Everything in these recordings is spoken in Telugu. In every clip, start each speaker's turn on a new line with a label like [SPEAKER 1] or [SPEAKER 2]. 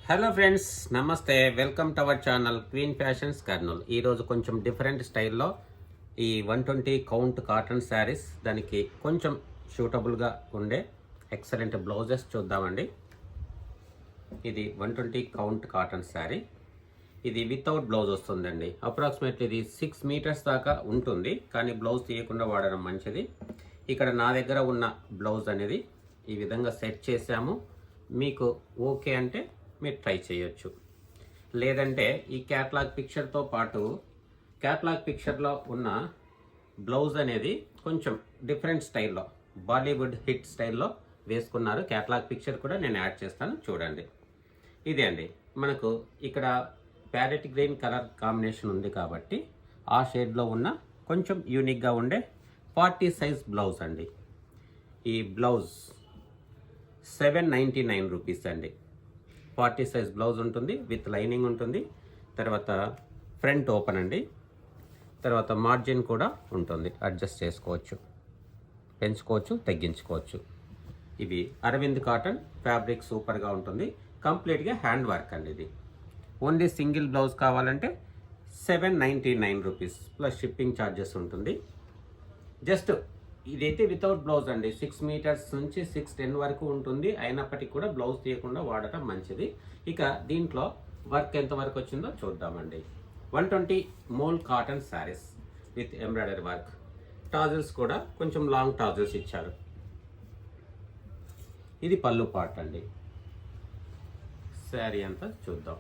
[SPEAKER 1] హలో ఫ్రెండ్స్, నమస్తే. Welcome to our channel queen fashions Kurnool. ఈరోజు కొంచెం డిఫరెంట్ స్టైల్లో ఈ 120 కౌంట్ కాటన్ శారీస్, దానికి కొంచెం సూటబుల్గా ఉండే ఎక్సలెంట్ బ్లౌజెస్ చూద్దామండి. ఇది 120 కౌంట్ కాటన్ శారీ. ఇది వితౌట్ బ్లౌజ్ వస్తుందండి. అప్రాక్సిమేట్లీ ఇది 6 మీటర్స్ దాకా ఉంటుంది, కానీ బ్లౌజ్ తీయకుండా వాడడం మంచిది. ఇక్కడ నా దగ్గర ఉన్న బ్లౌజ్ అనేది ఈ విధంగా సెట్ చేసాము. మీకు ఓకే అంటే మీరు ట్రై చేయొచ్చు. లేదంటే ఈ క్యాటలాగ్ పిక్చర్తో పాటు క్యాటలాగ్ పిక్చర్లో ఉన్న బ్లౌజ్ అనేది కొంచెం డిఫరెంట్ స్టైల్లో, బాలీవుడ్ హిట్ స్టైల్లో వేసుకున్నారు. క్యాటలాగ్ పిక్చర్ కూడా నేను యాడ్ చేస్తాను, చూడండి. ఇదే అండి, మనకు ఇక్కడ ప్యారెట్ గ్రీన్ కలర్ కాంబినేషన్ ఉంది కాబట్టి ఆ షేడ్లో ఉన్న కొంచెం యూనిక్గా ఉండే 40 సైజ్ బ్లౌజ్ అండి. ఈ బ్లౌజ్ 799 రూపీస్ అండి. 40 సైజ్ బ్లౌజ్ ఉంటుంది, విత్ లైనింగ్ ఉంటుంది. తర్వాత ఫ్రంట్ ఓపెన్ అండి. తర్వాత మార్జిన్ కూడా ఉంటుంది, అడ్జస్ట్ చేసుకోవచ్చు, పెంచుకోవచ్చు, తగ్గించుకోవచ్చు. ఇవి అరవింద్ కాటన్ ఫ్యాబ్రిక్, సూపర్గా ఉంటుంది. కంప్లీట్గా హ్యాండ్ వర్క్ అండి. ఇది ఓన్లీ సింగిల్ బ్లౌజ్ కావాలంటే 799 రూపీస్ ప్లస్ షిప్పింగ్ ఛార్జెస్ ఉంటుంది. జస్ట్ ఇదైతే వితౌట్ బ్లౌజ్ అండి. 6 మీటర్స్ నుంచి 6'10" వరకు ఉంటుంది. అయినప్పటికీ కూడా బ్లౌజ్ తీయకుండా వాడటం మంచిది. ఇక దీంట్లో వర్క్ ఎంత వరకు వచ్చిందో చూద్దామండి. 120 mole cotton saris with embroidery work. Tassels కూడా కొంచెం లాంగ్ టాజిల్స్ ఇచ్చారు. ఇది పళ్ళు పార్ట్ అండి. శారీ అంతా చూద్దాం.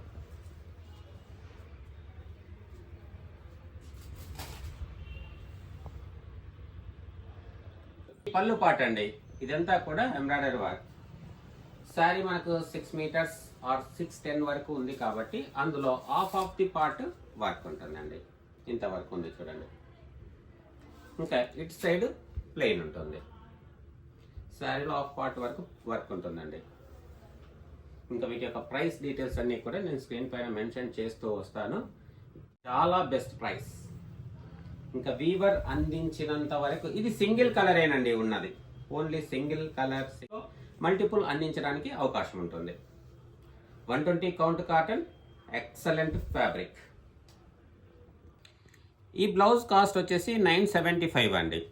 [SPEAKER 1] పళ్ళు పాట అండి. ఇదంతా కూడా ఎంబ్రాయిడరీ వర్క్. శారీ మనకు 6 మీటర్స్ ఆర్ 6'10" వరకు ఉంది కాబట్టి అందులో half of the part work ఉంటుందండి. ఇంత వర్క్ ఉంది చూడండి. ఇంకా ఇటు సైడ్ ప్లెయిన్ ఉంటుంది. శారీలో హాఫ్ పార్ట్ వరకు వర్క్ ఉంటుందండి. ఇంకా వీటి యొక్క ప్రైస్ డీటెయిల్స్ అన్నీ కూడా నేను స్క్రీన్ పైన మెన్షన్ చేస్తూ వస్తాను. చాలా బెస్ట్ ప్రైస్. ఇంకా వీవర్ అందించినంత వరకు ఇది సింగిల్ కలరేనండి ఉన్నది. ఓన్లీ సింగిల్ కలర్స్, మల్టిపుల్ అందించడానికి అవకాశం ఉంటుంది. 120 కౌంట్ కాటన్, ఎక్సలెంట్ ఫ్యాబ్రిక్. ఈ బ్లౌజ్ కాస్ట్ వచ్చేసి 975 అండి.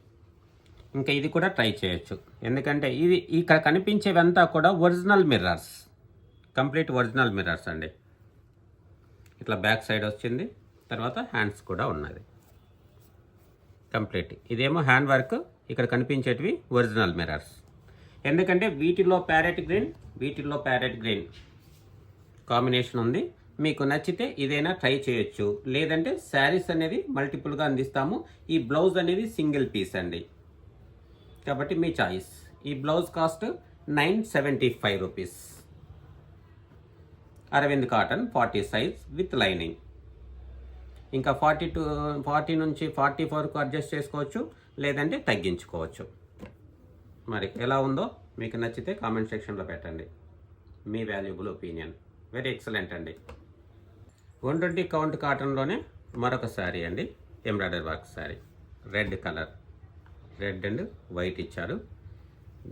[SPEAKER 1] ఇంకా ఇది కూడా ట్రై చేయొచ్చు, ఎందుకంటే ఇది ఇక్కడ కనిపించేవంతా కూడా original mirrors, complete original mirrors అండి. ఇట్లా బ్యాక్ సైడ్ వచ్చింది, తర్వాత హ్యాండ్స్ కూడా ఉన్నది కంప్లీట్. ఇదేమో హ్యాండ్ వర్క్, ఇక్కడ కనిపించేటివి ఒరిజినల్ మిర్రర్స్. ఎందుకంటే వీటిలో ప్యారెట్ గ్రీన్ కాంబినేషన్ ఉంది. మీకు నచ్చితే ఇదైనా ట్రై చేయొచ్చు. లేదంటే శారీస్ అనేది మల్టిపుల్గా అందిస్తాము. ఈ బ్లౌజ్ అనేది సింగిల్ పీస్ అండి, కాబట్టి మీ చాయిస్. ఈ blouse cost 975 rupees. Aravind cotton 40 size with lining. ఇంకా 40 నుంచి 44కు అడ్జస్ట్ చేసుకోవచ్చు, లేదంటే తగ్గించుకోవచ్చు. మరి ఎలా ఉందో మీకు నచ్చితే కామెంట్ సెక్షన్లో పెట్టండి మీ వాల్యుబుల్ ఒపీనియన్. వెరీ ఎక్సలెంట్ అండి. 120 కౌంట్ కాటన్లోనే మరొక శారీ అండి, embroidery work sari. Red colour, red and white ఇచ్చారు.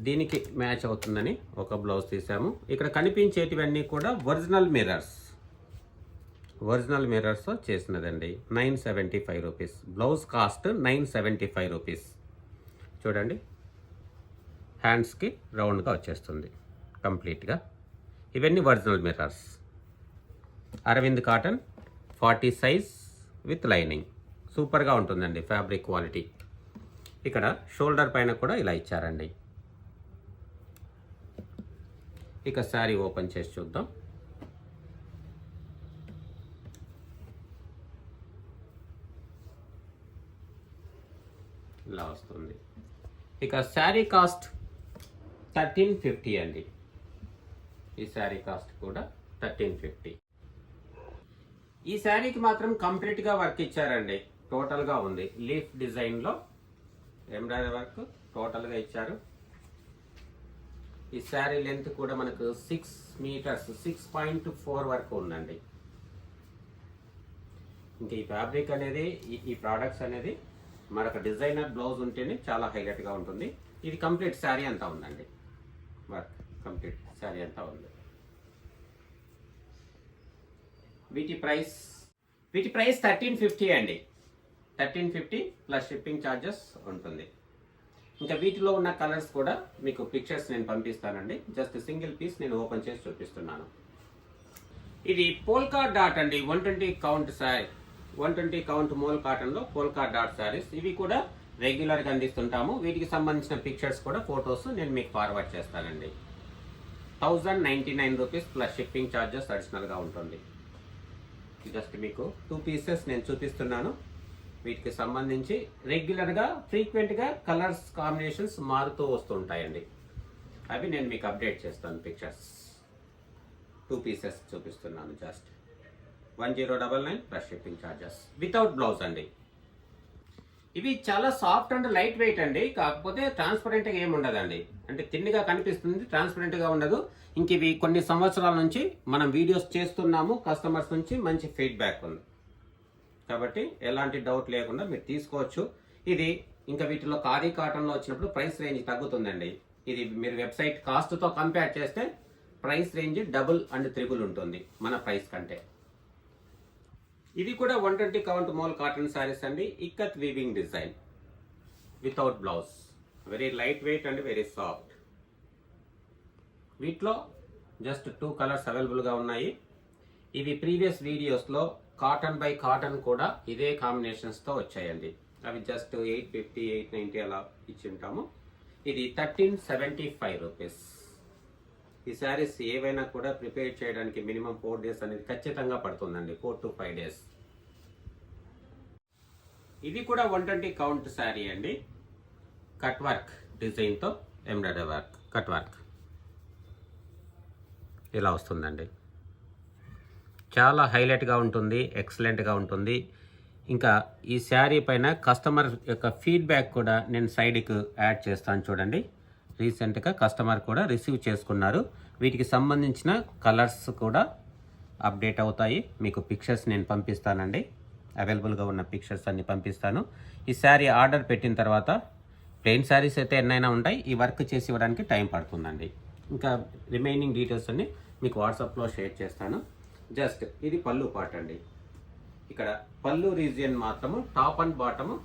[SPEAKER 1] దీనికి మ్యాచ్ అవుతుందని ఒక బ్లౌజ్ తీసాము. ఇక్కడ కనిపించేటివన్నీ కూడా ఒరిజినల్ మిర్రర్స్తో చేసినదండి. 975 రూపీస్. Blouse cost 975 rupees. చూడండి, హ్యాండ్స్కి రౌండ్గా వచ్చేస్తుంది కంప్లీట్గా. ఇవన్నీ original mirrors. Arvind cotton 40 size with lining. సూపర్గా ఉంటుందండి ఫ్యాబ్రిక్ క్వాలిటీ. ఇక్కడ షోల్డర్ పైన కూడా ఇలా ఇచ్చారండి. ఇక శారీ ఓపెన్ చేసి చూద్దాం. ఇలా వస్తుంది. ఇక శారీ కాస్ట్ 1350 అండి. ఈ శారీ కాస్ట్ కూడా 1350. ఈ శారీకి మాత్రం కంప్లీట్గా వర్క్ ఇచ్చారండి. టోటల్గా ఉంది. లీఫ్ డిజైన్లో ఎంబ్రాయిడరీ వర్క్ టోటల్గా ఇచ్చారు. ఈ శారీ లెంత్ కూడా మనకు 6 మీటర్స్ 6.4 వరకు ఉందండి. ఇంకా ఈ ఫ్యాబ్రిక్ అనేది, ఈ ప్రోడక్ట్స్ అనేది మరొక డిజైనర్ బ్లౌజ్ ఉంటేనే చాలా హైలైట్గా ఉంటుంది. ఇది కంప్లీట్ శారీ అంతా ఉందండి. వర్క్ కంప్లీట్ శారీ అంతా ఉంది. వీటి ప్రైస్ 1350 అండి. 1350 ప్లస్ షిప్పింగ్ ఛార్జెస్ ఉంటుంది. ఇంకా వీటిలో ఉన్న కలర్స్ కూడా మీకు పిక్చర్స్ నేను పంపిస్తానండి. జస్ట్ సింగిల్ పీస్ నేను ఓపెన్ చేసి చూపిస్తున్నాను. ఇది పోల్కా డాట్ అండి, 120 కౌంట్ శారీ, 120 కౌంట్ మోల్ కాటన్లో పోల్కా డాట్ శారీస్. ఇవి కూడా రెగ్యులర్గా అందిస్తుంటాము. వీటికి సంబంధించిన పిక్చర్స్ కూడా ఫొటోస్ నేను మీకు ఫార్వర్డ్ చేస్తానండి. 1099 రూపీస్ ప్లస్ షిప్పింగ్ ఛార్జెస్ అడిషనల్గా ఉంటుంది. జస్ట్ మీకు 2 పీసెస్ నేను చూపిస్తున్నాను. వీటికి సంబంధించి రెగ్యులర్గా ఫ్రీక్వెంట్గా కలర్స్ కాంబినేషన్స్ మారుతూ వస్తుంటాయండి. అవి నేను మీకు అప్డేట్ చేస్తాను. పిక్చర్స్ 2 పీసెస్ చూపిస్తున్నాను. Just 1099 plus shipping charges without blouse అండి. ఇవి చాలా సాఫ్ట్ అండ్ లైట్ వెయిట్ అండి. కాకపోతే ట్రాన్స్పరెంట్గా ఏమి ఉండదండి. అంటే తిన్నిగా కనిపిస్తుంది, ట్రాన్స్పరెంట్గా ఉండదు. ఇంక ఇవి కొన్ని సంవత్సరాల నుంచి మనం వీడియోస్ చేస్తున్నాము. కస్టమర్స్ నుంచి మంచి ఫీడ్బ్యాక్ ఉంది కాబట్టి ఎలాంటి డౌట్ లేకుండా మీరు తీసుకోవచ్చు. ఇది ఇంకా వీటిలో ఖాదీ కాటన్లో వచ్చినప్పుడు ప్రైస్ రేంజ్ తగ్గుతుందండి. ఇది మీరు వెబ్సైట్ కాస్ట్తో కంపేర్ చేస్తే price range double and triple ఉంటుంది మన ప్రైస్ కంటే. ఇది కూడా 120 కౌంట్ మోల్ కాటన్ శారీస్ అండి. Ikat weaving design without blouse, very light weight and very soft. వీటిలో జస్ట్ 2 కలర్స్ అవైలబుల్గా ఉన్నాయి. ఇవి ప్రీవియస్ వీడియోస్లో కాటన్ బై కాటన్ కూడా ఇదే కాంబినేషన్స్తో వచ్చాయండి. అవి జస్ట్ 850, 890 అలా ఇచ్చి ఉంటాము. ఇది 1375 రూపీస్. ఈ శారీస్ ఏవైనా కూడా ప్రిపేర్ చేయడానికి మినిమం 4 డేస్ అనేది ఖచ్చితంగా పడుతుందండి. 4 to 5 డేస్. ఇది కూడా 120 కౌంట్ శారీ అండి. కట్ వర్క్ డిజైన్తో ఎంబ్రాయిడరీ వర్క్, కట్ వర్క్ ఇలా వస్తుందండి. చాలా హైలైట్గా ఉంటుంది, ఎక్సలెంట్గా ఉంటుంది. ఇంకా ఈ శారీ పైన కస్టమర్ యొక్క ఫీడ్బ్యాక్ కూడా నేను సైడ్కి యాడ్ చేస్తాను చూడండి. రీసెంట్గా కస్టమర్ కూడా రిసీవ్ చేసుకున్నారు. వీటికి సంబంధించిన కలర్స్ కూడా అప్డేట్ అవుతాయి. మీకు పిక్చర్స్ నేను పంపిస్తానండి. అవైలబుల్గా ఉన్న పిక్చర్స్ అన్ని పంపిస్తాను. ఈ శారీ ఆర్డర్ పెట్టిన తర్వాత ప్లెయిన్ శారీస్ అయితే ఎన్నైనా ఉంటాయి. ఈ వర్క్ చేసి ఇవ్వడానికి టైం పడుతుందండి. ఇంకా రిమైనింగ్ డీటెయిల్స్ అన్ని మీకు వాట్సాప్లో షేర్ చేస్తాను. జస్ట్ ఇది పళ్ళు పార్ట్ అండి. ఇక్కడ పళ్ళు రీజియన్ మాత్రము టాప్ అండ్ బాటము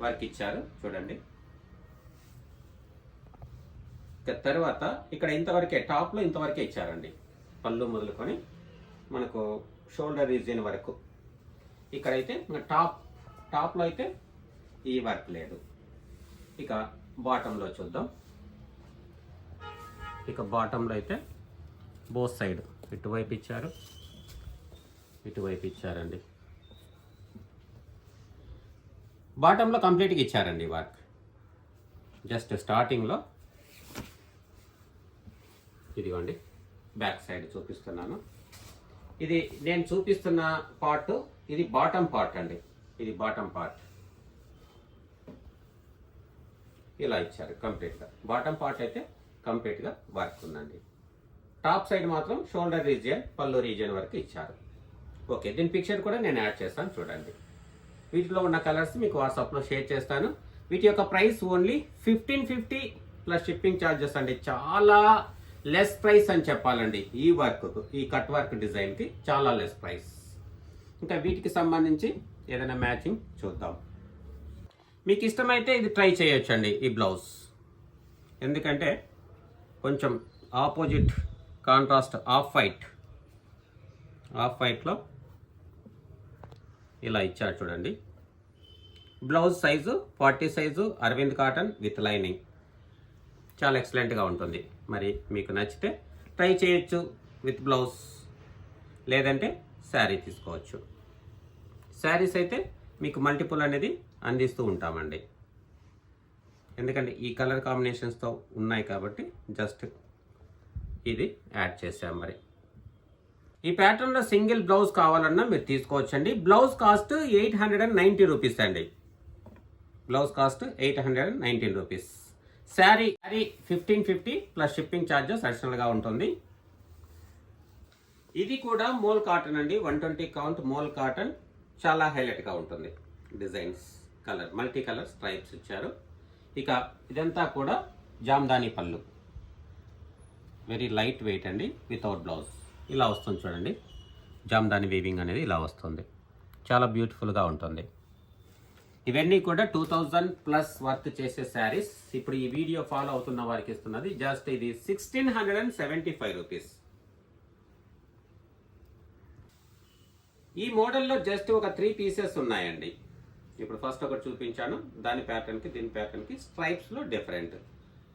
[SPEAKER 1] వర్క్ ఇచ్చారు చూడండి. తర్వాత ఇక్కడ ఇంతవరకే, టాప్లో ఇంతవరకే ఇచ్చారండి. పళ్ళు మొదలుకొని మనకు షోల్డర్ రీజియన్ వరకు. ఇక్కడైతే టాప్లో అయితే ఈ వర్క్ లేదు. ఇక బాటంలో చూద్దాం. ఇక బాటంలో అయితే బోత్ సైడ్ ఇటువైపు ఇచ్చారు, ఇటువైపు ఇచ్చారండి. బాటంలో కంప్లీట్గా ఇచ్చారండి వర్క్. జస్ట్ స్టార్టింగ్లో ఇదిగోండి బ్యాక్ సైడ్ చూపిస్తున్నాను. ఇది నేను చూపిస్తున్న పార్ట్, ఇది బాటమ్ పార్ట్ అండి. ఇది బాటమ్ పార్ట్ ఇలా ఇచ్చారు కంప్లీట్గా. బాటమ్ పార్ట్ అయితే కంప్లీట్గా వర్క్ ఉందండి. టాప్ సైడ్ మాత్రం షోల్డర్ రీజియన్, పళ్ళు రీజియన్ వరకు ఇచ్చారు. ఓకే, దీని పిక్చర్ కూడా నేను యాడ్ చేస్తాను చూడండి. వీటిలో ఉన్న కలర్స్ మీకు వాట్సాప్లో షేర్ చేస్తాను. వీటి యొక్క price only 1550 plus shipping charges అండి. చాలా లెస్ ప్రైస్ అని చెప్పాలండి. ఈ వర్క్, ఈ కట్ వర్క్ డిజైన్కి చాలా లెస్ ప్రైస్. ఇంకా వీటికి సంబంధించి ఏదైనా మ్యాచింగ్ చూద్దాం. మీకు ఇష్టమైతే ఇది ట్రై చేయొచ్చండి ఈ బ్లౌజ్. ఎందుకంటే కొంచెం ఆపోజిట్ కాంట్రాస్ట్ ఆఫ్ వైట్లో ఇలా ఇచ్చారు చూడండి. Blouse size 40 size, Aravind cotton with lining. చాలా ఎక్సలెంట్గా ఉంటుంది. మరి మీకు నచ్చితే ట్రై చేయొచ్చు విత్ బ్లౌజ్, లేదంటే శారీ తీసుకోవచ్చు. శారీస్ అయితే మీకు మల్టిపుల్ అనేది అందిస్తూ ఉంటామండి. ఎందుకంటే ఈ కలర్ కాంబినేషన్స్తో ఉన్నాయి కాబట్టి జస్ట్ ఇది యాడ్ చేసాం. మరి ఈ ప్యాటర్న్లో సింగిల్ బ్లౌజ్ కావాలన్నా మీరు తీసుకోవచ్చండి. బ్లౌజ్ కాస్ట్ 890 రూపీస్ అండి. Blouse cost 819 rupees. Sari 1550 plus shipping charges అడిషనల్గా ఉంటుంది. ఇది కూడా మోల్ కాటన్ అండి. 120 కౌంట్ మోల్ కాటన్. చాలా హైలైట్గా ఉంటుంది. Designs, colour, multi colour stripes ఇచ్చారు. ఇక ఇదంతా కూడా జామ్దాని పళ్ళు, వెరీ లైట్ వెయిట్ అండి, వితౌట్ బ్లౌజ్ ఇలా వస్తుంది చూడండి. జామ్దాని వీవింగ్ అనేది ఇలా వస్తుంది. చాలా బ్యూటిఫుల్గా ఉంటుంది. ఇవన్నీ కూడా 2000+ వర్క్ చేసే శారీస్. ఇప్పుడు ఈ వీడియో ఫాలో అవుతున్న వారికి ఇస్తున్నది జస్ట్ ఇది 1675 రూపీస్. ఈ మోడల్లో జస్ట్ ఒక 3 పీసెస్ ఉన్నాయండి. ఇప్పుడు ఫస్ట్ ఒకటి చూపించాను, దాని ప్యాటర్న్కి దీని ప్యాటర్న్కి స్ట్రైప్స్లో డిఫరెంట్.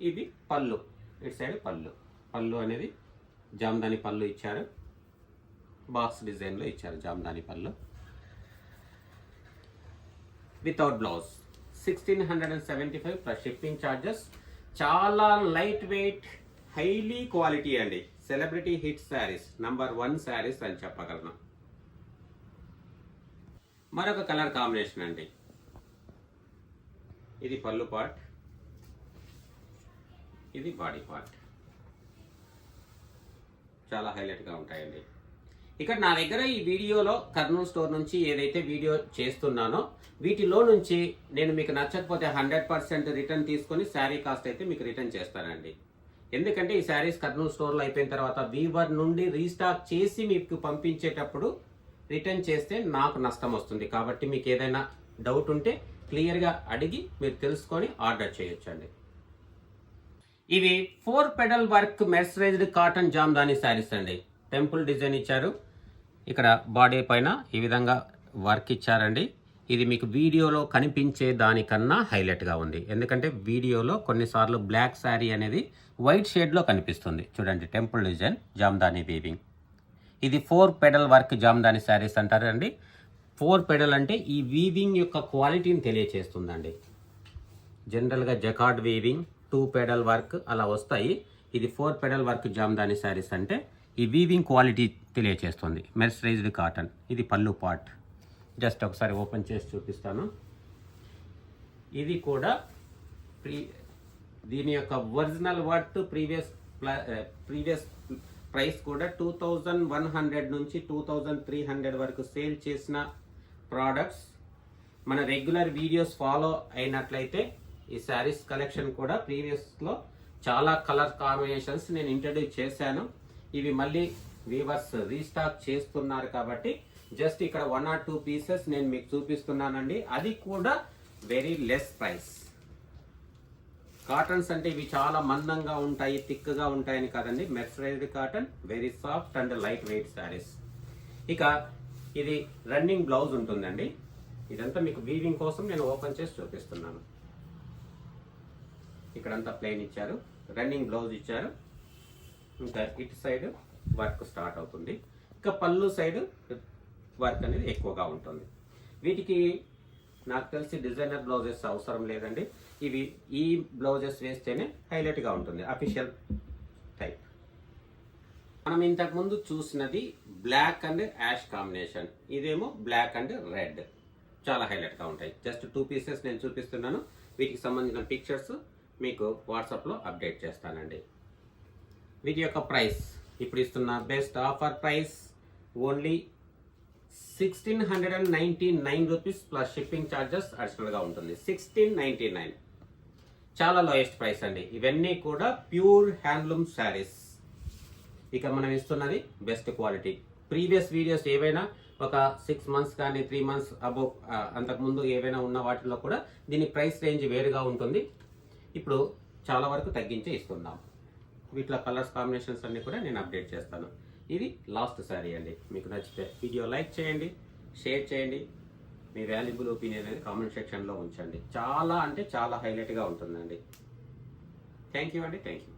[SPEAKER 1] ఇది పళ్ళు, ఇటు సైడ్ పళ్ళు అనేది జామ్దాని పళ్ళు ఇచ్చారు, బాక్స్ డిజైన్లో ఇచ్చారు జామ్దాని పళ్ళు without blouse. 1675 plus shipping charges. చాలా లైట్ వెయిట్, హైలీ క్వాలిటీ అండి. Celebrity hit saris, number 1 saris అని చెప్పగలను. మరొక కలర్ కాంబినేషన్ అండి. ఇది పళ్ళు పార్ట్, ఇది బాడీ పార్ట్. చాలా హైలైట్గా ఉంటాయండి. ఇక్కడ నా దగ్గర ఈ వీడియోలో కర్నూలు స్టోర్ నుంచి ఏదైతే వీడియో చేస్తున్నానో వీటిలో నుంచి నేను మీకు నచ్చకపోతే 100% రిటర్న్ తీసుకొని శారీ కాస్ట్ అయితే మీకు రిటర్న్ చేస్తానండి. ఎందుకంటే ఈ శారీస్ కర్నూలు స్టోర్లో అయిపోయిన తర్వాత వీవర్ నుండి రీస్టాక్ చేసి మీకు పంపించేటప్పుడు రిటర్న్ చేస్తే నాకు నష్టం వస్తుంది. కాబట్టి మీకు ఏదైనా డౌట్ ఉంటే క్లియర్గా అడిగి మీరు తెలుసుకొని ఆర్డర్ చేయొచ్చండి. ఇవి 4 petal work mercerised cotton Jamdani sarees అండి. టెంపుల్ డిజైన్ ఇచ్చారు. ఇక్కడ బాడీ పైన ఈ విధంగా వర్క్ ఇచ్చారండి. ఇది మీకు వీడియోలో కనిపించే దానికన్నా హైలైట్గా ఉంది. ఎందుకంటే వీడియోలో కొన్నిసార్లు బ్లాక్ శారీ అనేది వైట్ షేడ్లో కనిపిస్తుంది. చూడండి, టెంపుల్ డిజైన్ జామ్దాని వీవింగ్. ఇది 4 పెడల్ వర్క్ జామ్దాని శారీస్ అంటారండి. 4 పెడల్ అంటే ఈ వీవింగ్ యొక్క క్వాలిటీని తెలియచేస్తుందండి. జనరల్గా జకార్డ్ వీవింగ్, 2 పెడల్ వర్క్ అలా వస్తాయి. ఇది 4 పెడల్ వర్క్ జామ్దాని శారీస్ అంటే ఈ వీవింగ్ క్వాలిటీ తెలియచేస్తుంది. Mercerised cotton. ఇది పళ్ళు పార్ట్. జస్ట్ ఒకసారి ఓపెన్ చేసి చూపిస్తాను. ఇది కూడా దీని యొక్క ఒరిజినల్ వర్త్ ప్రీవియస్ ప్రైస్ కూడా 2100 నుంచి 2300 వరకు సేల్ చేసిన ప్రోడక్ట్స్. మన రెగ్యులర్ వీడియోస్ ఫాలో అయినట్లయితే ఈ శారీస్ కలెక్షన్ కూడా ప్రీవియస్లో చాలా కలర్ కాంబినేషన్స్ నేను ఇంట్రడ్యూస్ చేశాను. ఇవి మళ్ళీ వీవర్స్ రీస్టాక్ చేస్తున్నారు కాబట్టి జస్ట్ ఇక్కడ 1 or 2 పీసెస్ నేను మీకు చూపిస్తున్నానండి. అది కూడా వెరీ లెస్ ప్రైస్. కాటన్స్ అంటే ఇవి చాలా మందంగా ఉంటాయి, థిక్గా ఉంటాయని కాదండి. Mercerised cotton, very soft and light weight saris. ఇక ఇది రన్నింగ్ బ్లౌజ్ ఉంటుందండి. ఇదంతా మీకు వీవింగ్ కోసం నేను ఓపెన్ చేసి చూపిస్తున్నాను. ఇక్కడంతా ప్లెయిన్ ఇచ్చారు, రన్నింగ్ బ్లౌజ్ ఇచ్చారు. ఇంకా ఇటు సైడ్ వర్క్ స్టార్ట్ అవుతుంది. ఇక పళ్ళు సైడ్ వర్క్ అనేది ఎక్కువగా ఉంటుంది. వీటికి నాకు తెలిసి డిజైనర్ బ్లౌజెస్ అవసరం లేదండి. ఇవి ఈ బ్లౌజెస్ వేస్తేనే హైలైట్గా ఉంటుంది, అఫీషియల్ టైప్. మనం ఇంతకుముందు చూసినది బ్లాక్ అండ్ యాష్ కాంబినేషన్, ఇదేమో బ్లాక్ అండ్ రెడ్. చాలా హైలైట్గా ఉంటాయి. జస్ట్ 2 పీసెస్ నేను చూపిస్తున్నాను. వీటికి సంబంధించిన పిక్చర్స్ మీకు వాట్సాప్లో అప్డేట్ చేస్తానండి. వీటి యొక్క ప్రైస్ ఇప్పుడు ఇస్తున్న best offer price only 1699 rupees plus shipping charges అడిషనల్గా ఉంటుంది. 1699 చాలా లోయెస్ట్ ప్రైస్ అండి. ఇవన్నీ కూడా ప్యూర్ హ్యాండ్లూమ్ శారీస్. ఇక మనం ఇస్తున్నది బెస్ట్ క్వాలిటీ. ప్రీవియస్ వీడియోస్ ఏవైనా ఒక 6 months కానీ 3 months అబోవ్ అంతకుముందు ఏవైనా ఉన్న వాటిలో కూడా దీని ప్రైస్ రేంజ్ వేరుగా ఉంటుంది. ఇప్పుడు చాలా వరకు తగ్గించి ఇస్తున్నాం. వీటిలో కలర్స్ కాంబినేషన్స్ అన్ని కూడా నేను అప్డేట్ చేస్తాను. ఇది లాస్ట్ శారీ అండి. మీకు నచ్చితే వీడియో లైక్ చేయండి, షేర్ చేయండి, మీ వాల్యుబుల్ ఒపీనియన్ అనేది కామెంట్ సెక్షన్లో ఉంచండి. చాలా అంటే చాలా హైలైట్గా ఉంటుందండి. థ్యాంక్ యూ అండి. Thank you.